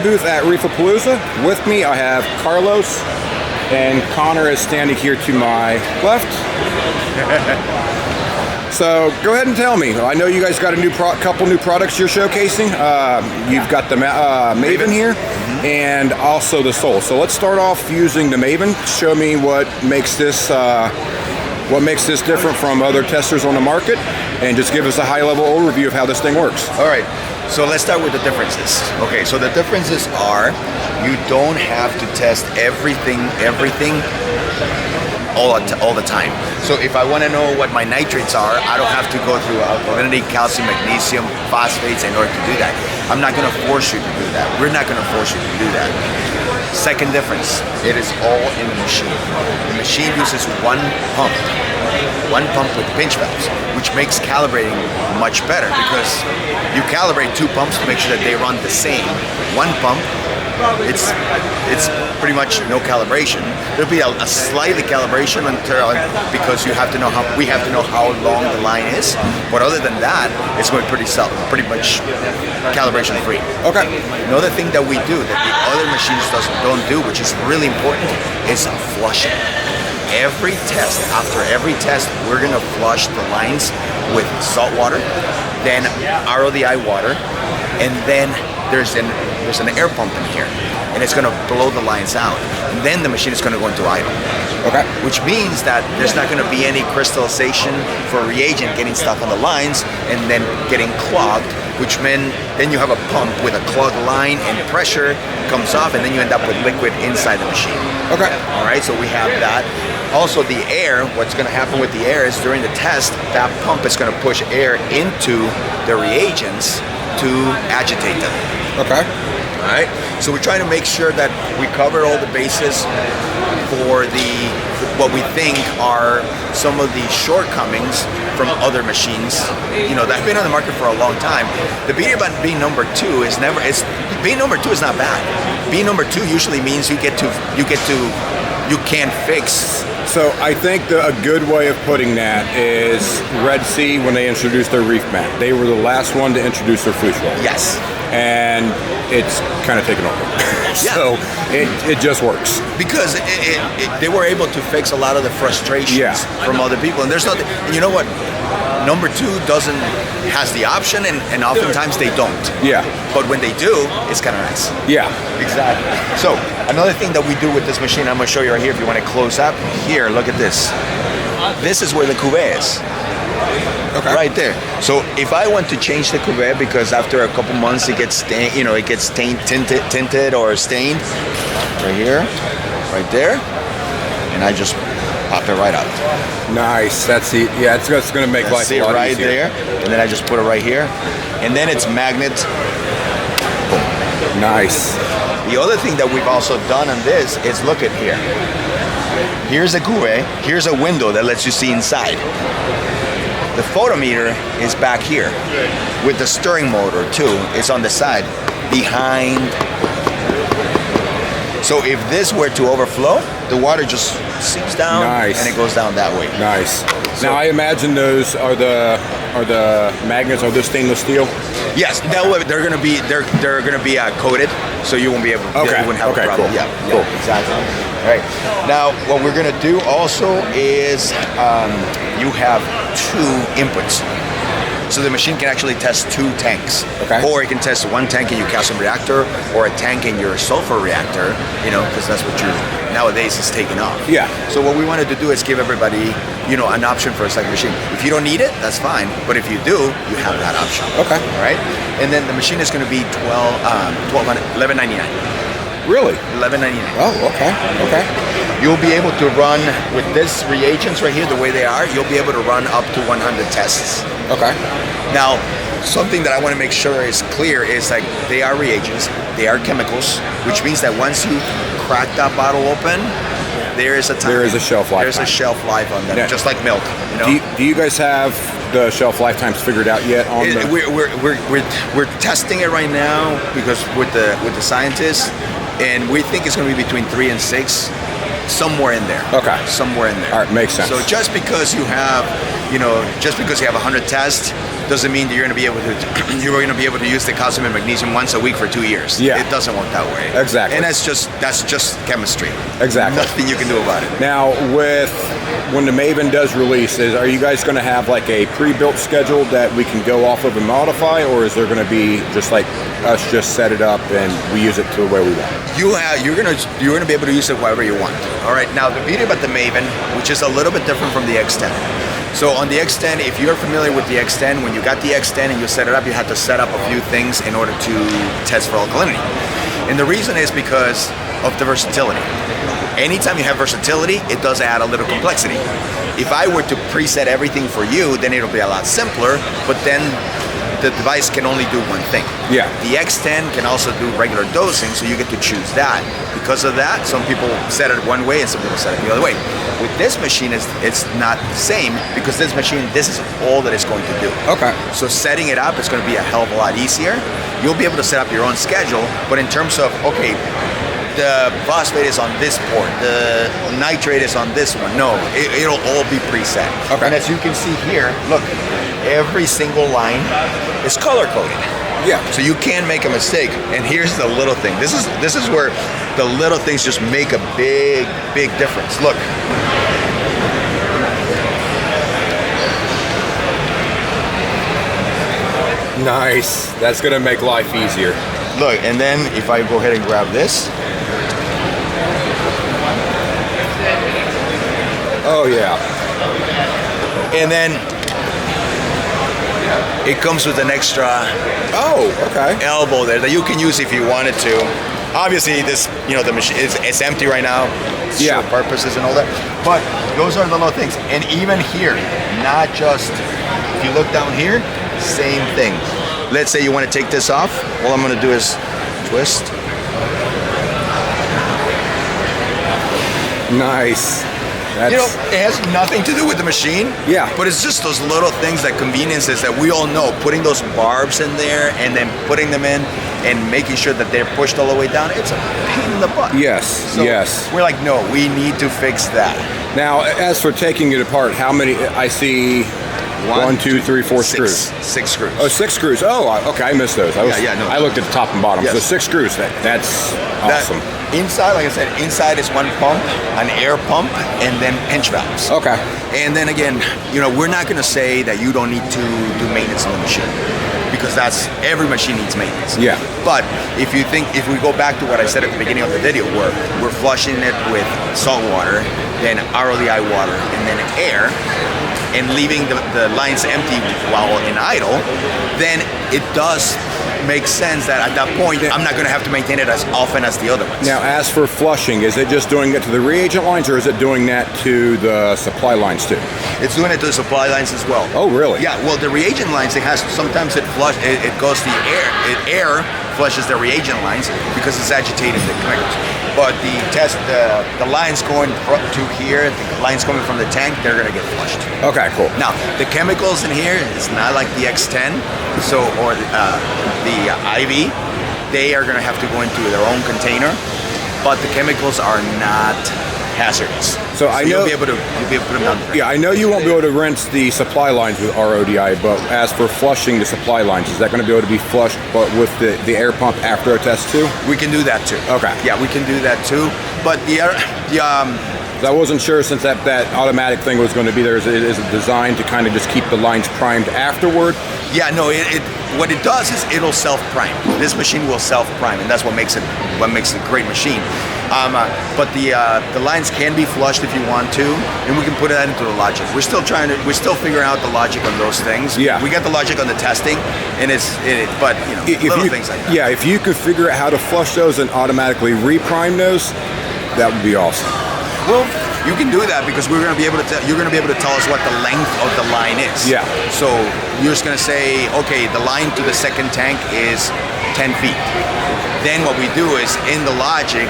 booth at Reef Hub. With me, I have Carlos, and Connor is standing here to my left. So go ahead and tell me. I know you guys got a couple new products you're showcasing. You've got the Maven here, and also the Soul. So let's start off using the Maven. Show me what makes this different from other testers on the market, and just give us a high-level overview of how this thing works. All right, so let's start with the differences. Okay, so the differences are you don't have to test everything all the time. So if I want to know what my nitrates are, I don't have to go through alkalinity, calcium, magnesium, phosphates in order to do that. I'm not going to force you to do that. We're not going to force you to do that. Second difference, it is all in the machine. The machine uses one pump with pinch valves, which makes calibrating much better because you calibrate two pumps to make sure that they run the same. One pump, it's pretty much no calibration. There'll be a slightly calibration because we have to know how long the line is. But other than that, it's going pretty much calibration free. Okay. Another thing that we do that the other machines don't do, which is really important, is flushing. After every test, we're gonna flush the lines with salt water, then RODI water, and then there's an air pump in here, and it's gonna blow the lines out. And then the machine is gonna go into idle. Okay. Which means that there's not gonna be any crystallization for reagent getting stuck on the lines and then getting clogged, which means then you have a pump with a clogged line and pressure comes off, and then you end up with liquid inside the machine. Okay. All right, so we have that. Also, the air, what's going to happen with the air is during the test, that pump is going to push air into the reagents to agitate them. Okay. All right, so we're trying to make sure that we cover all the bases for what we think are some of the shortcomings from other machines, that have been on the market for a long time. The beauty about being number two is being number two is not bad. Being number two usually means you can't fix. So I think a good way of putting that is Red Sea, when they introduced their reef mat. They were the last one to introduce their fish roll. Yes. And it's kind of taken over. Yeah. So it just works. Because they were able to fix a lot of the frustrations from other people. And there's nothing, and you know what? Number two has the option, and oftentimes they don't. Yeah. But when they do, it's kind of nice. Yeah. Exactly. So another thing that we do with this machine, I'm going to show you right here if you want to close up. Here, look at this. This is where the cuvee is. Okay. Right there. So if I want to change the cuvee because after a couple months it gets stained, it gets tinted or stained, right here, right there, and I just pop it right out. Nice. That's it. Yeah, it's going to make life a lot right easier. There, and then I just put it right here, and then it's magnet. Boom. Nice. The other thing that we've also done on this is look at here. Here's a cuvee. Here's a window that lets you see inside. The photometer is back here with the stirring motor too. It's on the side behind. So if this were to overflow, the water just seeps down and it goes down that way. Nice. So, now I imagine those are the magnets. Are those stainless steel? Yes. They're going to be coated, so you won't be able. Okay. You wouldn't have a problem. Cool. Yeah. Cool. Exactly. All right. Now what we're going to do also is you have two inputs. So the machine can actually test two tanks. Okay. Or it can test one tank in your calcium reactor or a tank in your sulfur reactor, because that's what nowadays is taking off. Yeah. So what we wanted to do is give everybody, an option for a second machine. If you don't need it, that's fine. But if you do, you have that option. Okay. All right? And then the machine is going to be $11.99. Really? $11.99. Oh, okay. Okay. You'll be able to run with this reagents right here, the way they are, you'll be able to run up to 100 tests. Okay. Now, something that I want to make sure is clear is like they are reagents, they are chemicals, which means that once you crack that bottle open, there is a time. There is a shelf life. There's a shelf life on them, just like milk. Do you guys have the shelf lifetimes figured out yet? We're testing it right now because with the scientists, and we think it's going to be between 3 and 6. Somewhere in there. Okay. Somewhere in there. All right, makes sense. So just because you have you know, just because you have 100 tests doesn't mean that you're going to be able to use the calcium and magnesium once a week for 2 years. Yeah. It doesn't work that way. Exactly. And that's just chemistry. Exactly. Nothing you can do about it. Now, when the Maven does release, are you guys going to have like a pre-built schedule that we can go off of and modify, or is there going to be just like us just set it up and we use it to the way we want? You're gonna be able to use it however you want. All right. Now the beauty about the Maven, which is a little bit different from the X10. So on the X10, if you're familiar with the X10, when you got the X10 and you set it up, you had to set up a few things in order to test for alkalinity. And the reason is because of the versatility. Anytime you have versatility, it does add a little complexity. If I were to preset everything for you, then it'll be a lot simpler, but then the device can only do one thing. Yeah. The X10 can also do regular dosing, so you get to choose that. Because of that, some people set it one way and some people set it the other way. With this machine, it's not the same, because this machine, this is all that it's going to do. Okay. So setting it up is going to be a hell of a lot easier. You'll be able to set up your own schedule, but in terms of, okay, the phosphate is on this port, the nitrate is on this one. No, it'll all be preset. Okay. And as you can see here, look, every single line is color coded. Yeah. So you can make a mistake. And here's the little thing. This is where the little things just make a big, big difference. Look. Nice. That's going to make life easier. Look, and then if I go ahead and grab this. Oh, yeah. And then it comes with an extra elbow there that you can use if you wanted to. Obviously, this, you know, the machine it's empty right now. It's Yeah. show purposes and all that. But those are the little things. And even here, not just, if you look down here, same thing. Let's say you want to take this off. All I'm going to do is twist. Nice. That's, You know, it has nothing to do with the machine. Yeah. But it's just those little things, that conveniences that we all know. Putting those barbs in there and then putting them in and making sure that they're pushed all the way down. It's a pain in the butt. yes, So yes. We're like, no, we need to fix that. Now, as for taking it apart, how many? I see 1, 2, 3, 4 screws. Six screws. Oh, 6 screws. Oh, okay, I missed those. I looked at the top and bottom. Yes. So 6 screws. That's awesome. Inside, like I said, inside is one pump, an air pump, and then pinch valves. Okay. And then again, you know, we're not going to say that you don't need to do maintenance on the machine, because every machine needs maintenance. Yeah. But if we go back to what I said at the beginning of the video, where we're flushing it with salt water, then RODI water, and then air, and leaving the lines empty while in idle, then it does make sense that at that point, I'm not going to have to maintain it as often as the other ones. Now, as for flushing, is it just doing it to the reagent lines, or is it doing that to the supply lines too? It's doing it to the supply lines as well. Oh, really? Yeah. Well, the reagent lines, sometimes it goes the air. Air flushes the reagent lines because it's agitating the chemicals. But the lines going to here, the lines coming from the tank, they're going to get flushed. Okay, cool. Now, the chemicals in here, it's not like the X10, or the IV. They are going to have to go into their own container, but the chemicals are not hazardous. So I know you'll be able to put them down there. Yeah, I know you won't be able to rinse the supply lines with RODI, but as for flushing the supply lines, is that going to be able to be flushed, but with the air pump after a test too? We can do that too. Okay. Yeah, we can do that too. But I wasn't sure, since that automatic thing was going to be there. Is it designed to kind of just keep the lines primed afterward? Yeah, no. What it does is it'll self-prime. This machine will self-prime, and that's what makes it a great machine. But the lines can be flushed if you want to, and we can put that into the logic. We're still figuring out the logic on those things. Yeah. We got the logic on the testing, and but you know, little things like that. Yeah, if you could figure out how to flush those and automatically reprime those, that would be awesome. Well, you can do that because you're going to be able to tell us what the length of the line is. Yeah. So you're just going to say, okay, the line to the second tank is 10 feet. Then what we do is, in the logic,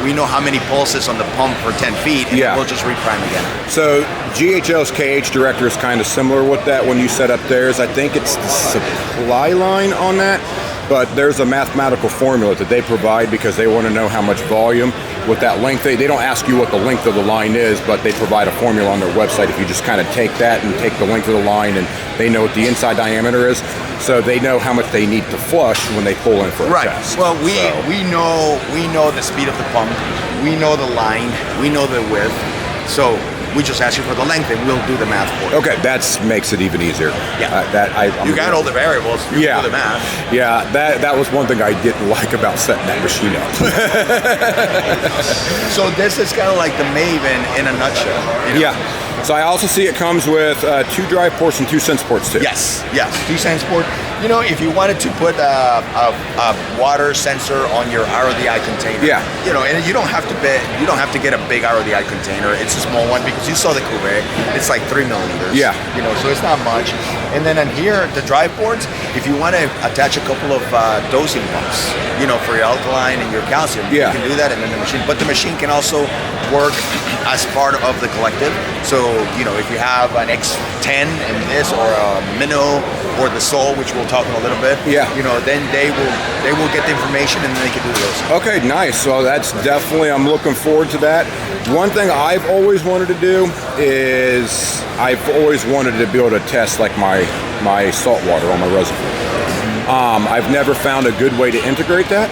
we know how many pulses on the pump for 10 feet, and Yeah. we'll just reprime again. So GHL's KH director is kind of similar with that. When you set up theirs, I think it's the supply line on that, but there's a mathematical formula that they provide because they want to know how much volume with that length. They don't ask you what the length of the line is, but they provide a formula on their website. If you just kind of take that and take the length of the line, and they know what the inside diameter is, so they know how much they need to flush when they pull in for a test. Well, we know the speed of the pump, we know the line, we know the width, so we just ask you for the length, and we'll do the math for you. Okay, that makes it even easier. Yeah, you got all the variables. You can do the math. Yeah, that was one thing I didn't like about setting that machine up. So this is kind of like the Maven in a nutshell. You know? Yeah. So I also see it comes with 2 drive ports and 2 sense ports too. Yes, 2 sense port. You know, if you wanted to put a water sensor on your RODI container, you know, and you don't have to get a big RODI container. It's a small one, because you saw the cuvee. It's like 3 millimeters. Yeah. You know, so it's not much. And then on here, the drive ports, if you want to attach a couple of dosing pumps, you know, for your alkaline and your calcium, you can do that in the machine. But the machine can also work as part of the collective. So, you know, if you have an X10 in this, or a Minnow, or the Soul, which we'll talk in a little bit, you know, then they will get the information, and then they can do those. Okay, nice. So that's definitely, I'm looking forward to that. One thing I've always wanted to do is I've always wanted to be able to test like my salt water on my reservoir. I've never found a good way to integrate that,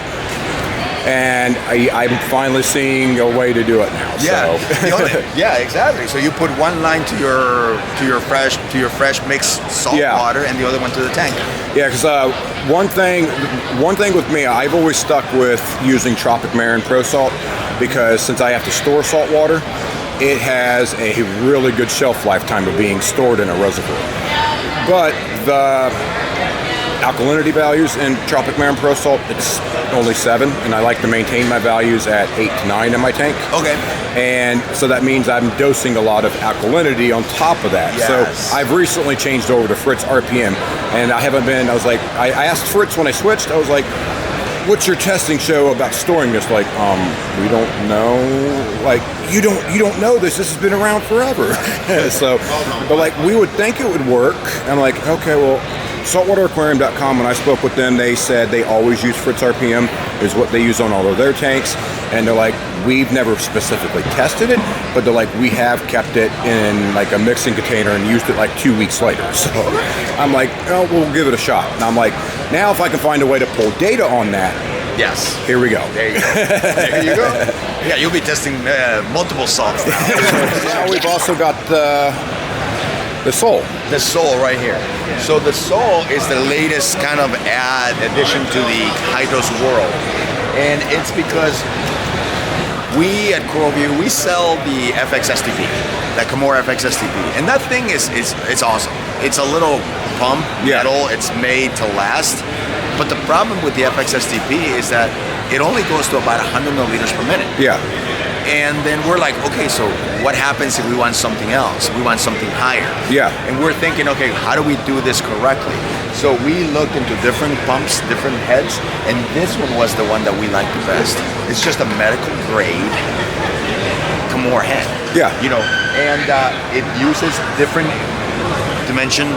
and I'm finally seeing a way to do it now. Yeah, So. Yeah, exactly. So you put one line to your fresh mixed salt water, and the other one to the tank. Yeah, because one thing with me, I've always stuck with using Tropic Marin Pro Salt, because since I have to store salt water, it has a really good shelf lifetime of being stored in a reservoir. But the alkalinity values in Tropic Marin Pro Salt, it's only 7, and I like to maintain my values at 8 to 9 in my tank. Okay. And so that means I'm dosing a lot of alkalinity on top of that. Yes. So I've recently changed over to Fritz RPM, and I asked Fritz when I switched, I was like, what's your testing show about storing this? Like, we don't know. Like, you don't know this. This has been around forever. So, but like, we would think it would work. I'm like, okay, well, saltwateraquarium.com, when I spoke with them, they said they always use Fritz RPM, is what they use on all of their tanks. And they're like, we've never specifically tested it, but they're like, we have kept it in like a mixing container and used it like 2 weeks later. So I'm like, oh, we'll give it a shot. And I'm like, now if I can find a way to pull data on that, yes, here we go. There you go. There you go. Yeah, you'll be testing multiple salts now. Now we've also got the Soul. The Soul right here. So the Soul is the latest kind of addition to the HYDROS world. And it's because we at CoralVue, we sell the FX STP, that Kimura FX STP. And that thing is awesome. It's a little pump metal, it's made to last. But the problem with the FX STP is that it only goes to about 100 milliliters per minute. Yeah. And then we're like, okay, so what happens if we want something else? We want something higher. Yeah. And we're thinking, okay, how do we do this correctly? So we looked into different pumps, different heads, and this one was the one that we liked the best. It's just a medical grade Kimura head. Yeah. You know, and it uses different dimension.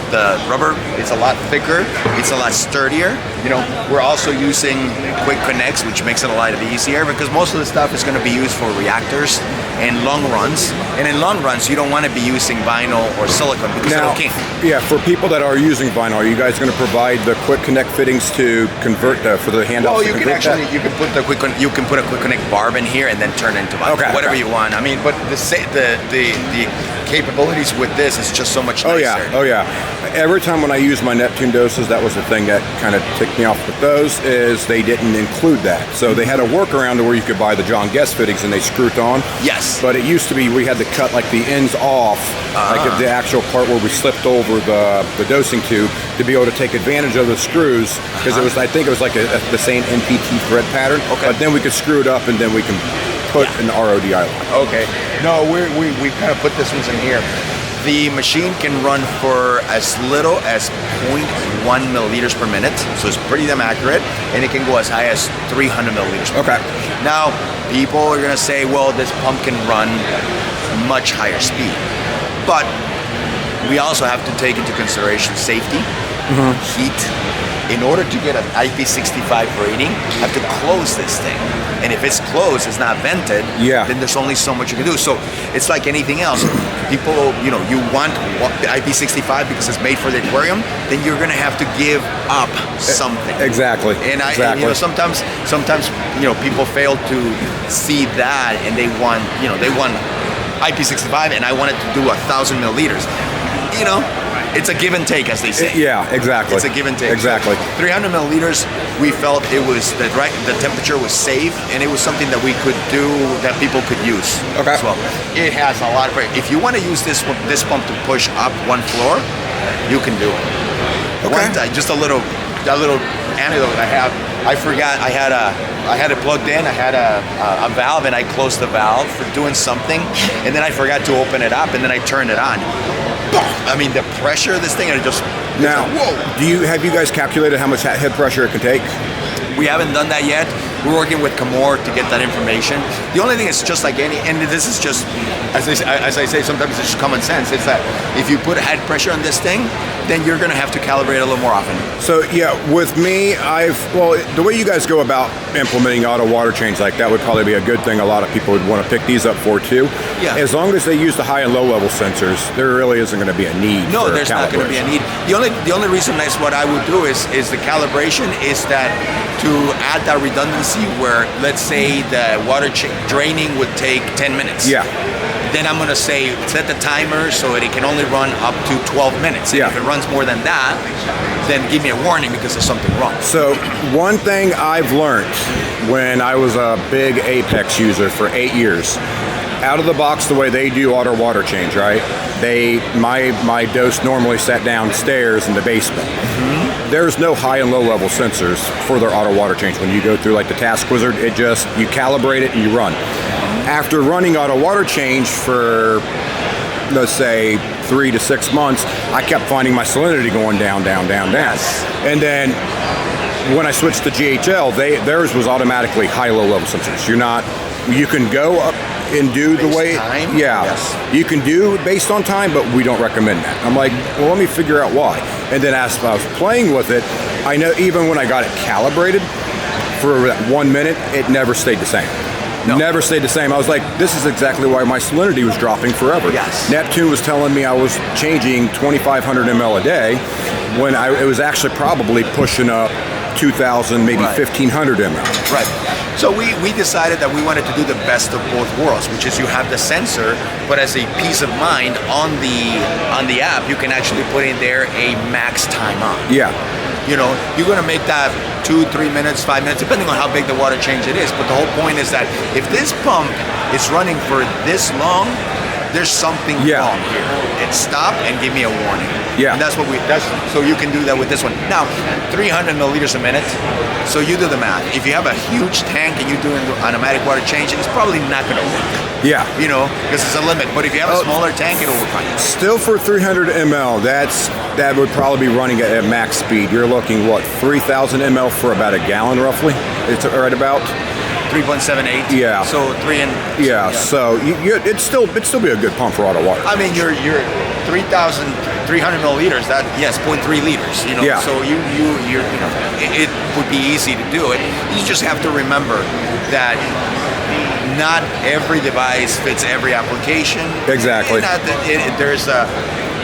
The rubber, it's a lot thicker, it's a lot sturdier. You know, we're also using quick connects, which makes it a lot easier, because most of the stuff is going to be used for reactors and long runs. And in long runs, you don't want to be using vinyl or silicone, because now, it'll kink. Yeah, for people that are using vinyl, are you guys going to provide the quick connect fittings to convert for the handouts? Well, you can actually you can put a quick connect barb in here and then turn it into vinyl, whatever you want. I mean, but the capabilities with this is just so much nicer. Oh yeah. Every time when I use my Neptune doses, that was the thing that kind of ticked me off with those, is they didn't include that. So they had a workaround to where you could buy the John Guest fittings and they screwed on. Yes. But it used to be we had to cut like the ends off, like the actual part where we slipped over the dosing tube, to be able to take advantage of the screws, because it was, I think it was like the same NPT thread pattern. Okay. But then we could screw it up and then we can put an RODI line. Okay. No, we kind of put this ones in here. The machine can run for as little as 0.1 milliliters per minute, so it's pretty damn accurate, and it can go as high as 300 milliliters per minute. Now, people are going to say, well, this pump can run much higher speed, but we also have to take into consideration safety, heat. In order to get an IP65 rating, you have to close this thing. And if it's closed, it's not vented, Yeah. then there's only so much you can do. So it's like anything else. People, you know, you want the IP65 because it's made for the aquarium, then you're gonna have to give up something. Exactly. And exactly. you know, sometimes you know, people fail to see that, and they want IP65, and I wanted to do 1,000 milliliters. You know, it's a give and take, as they say. Yeah, exactly. It's a give and take. Exactly. 300 milliliters, we felt it was the temperature was safe, and it was something that we could do, that people could use Okay. as well. It has a lot of, if you want to use this pump to push up one floor, you can do it. Okay. One time, just a little anecdote I have. I forgot I had it plugged in. I had a valve, and I closed the valve for doing something, and then I forgot to open it up, and then I turned it on. I mean, the pressure of this thing, and it just Now, whoa. have you guys calculated how much head pressure it can take? We haven't done that yet. We're working with Camor to get that information. The only thing is just like any, and this is just, as I say, sometimes it's just common sense. It's that if you put head pressure on this thing, then you're gonna have to calibrate a little more often. So yeah, with me, the way you guys go about implementing auto water change like that would probably be a good thing. A lot of people would want to pick these up for too. Yeah. As long as they use the high and low level sensors, there really isn't going to be a need. No, for there's not going to be a need. The only reason that's what I would do is the calibration, is that to add that redundancy where, let's say, the water draining would take 10 minutes. Yeah. Then I'm going to say set the timer so that it can only run up to 12 minutes. And Yeah. if it runs more than that, then give me a warning because there's something wrong. So one thing I've learned when I was a big Apex user for 8 years, out of the box, the way they do auto water change, right? My dose normally sat downstairs in the basement. Mm-hmm. There's no high and low level sensors for their auto water change. When you go through like the Task Wizard, you calibrate it and you run. After running auto water change for, let's say, 3 to 6 months, I kept finding my salinity going down. Yes. And then when I switched to GHL, theirs was automatically high-low level sensors. You can go up and do Based the way, time? yeah, Yes. you can do based on time, but we don't recommend that. I'm like, well, let me figure out why. And then as I was playing with it, I know even when I got it calibrated for that 1 minute, it never stayed the same. No. Never stayed the same. I was like, this is exactly why my salinity was dropping forever. Yes. Neptune was telling me I was changing 2,500 ml a day when it was actually probably pushing up 2,000, maybe Right. 1,500 ml. Right. So we decided that we wanted to do the best of both worlds, which is you have the sensor, but as a peace of mind on the app, you can actually put in there a max time on. Yeah. You know, you're gonna make that 2, 3 minutes, 5 minutes, depending on how big the water change it is. But the whole point is that if this pump is running for this long, there's something Yeah. wrong here. It stop and give me a warning. Yeah. And so you can do that with this one. Now, 300 milliliters a minute. So you do the math. If you have a huge tank and you're doing automatic water change, it's probably not gonna work. Yeah. You know, because it's a limit. But if you have a smaller tank, it'll work fine. Still for 300 ml, that would probably be running at max speed. You're looking, what, 3,000 ml for about a gallon roughly? It's right about? 3.78. Yeah. So 3 and Yeah, so it'd still be a good pump for auto water. I mean, you're 3,300 milliliters. That 0.3 liters. You know, Yeah. so it would be easy to do it. You just have to remember that not every device fits every application. Exactly.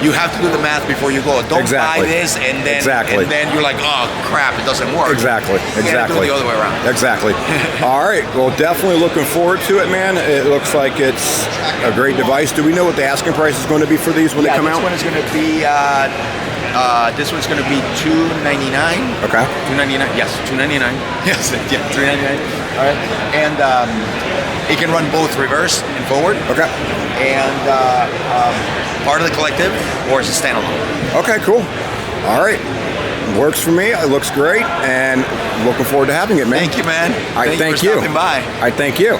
You have to do the math before you go. Don't Exactly. buy this and then Exactly. and then you're like, oh crap, it doesn't work. Exactly. You gotta do it the other way around. Exactly. All right. Well, definitely looking forward to it, man. It looks like it's a great device. Do we know what the asking price is going to be for these when they come out? This one is going to be $299. Okay. $299. Yes, $299. Yes, yeah, $399. All right, and it can run both reverse and forward. Okay. And part of the collective, or it's a standalone. Okay, cool. All right. Works for me. It looks great, and looking forward to having it, man. Thank you, man. All right, Thank you for stopping by. All right, thank you.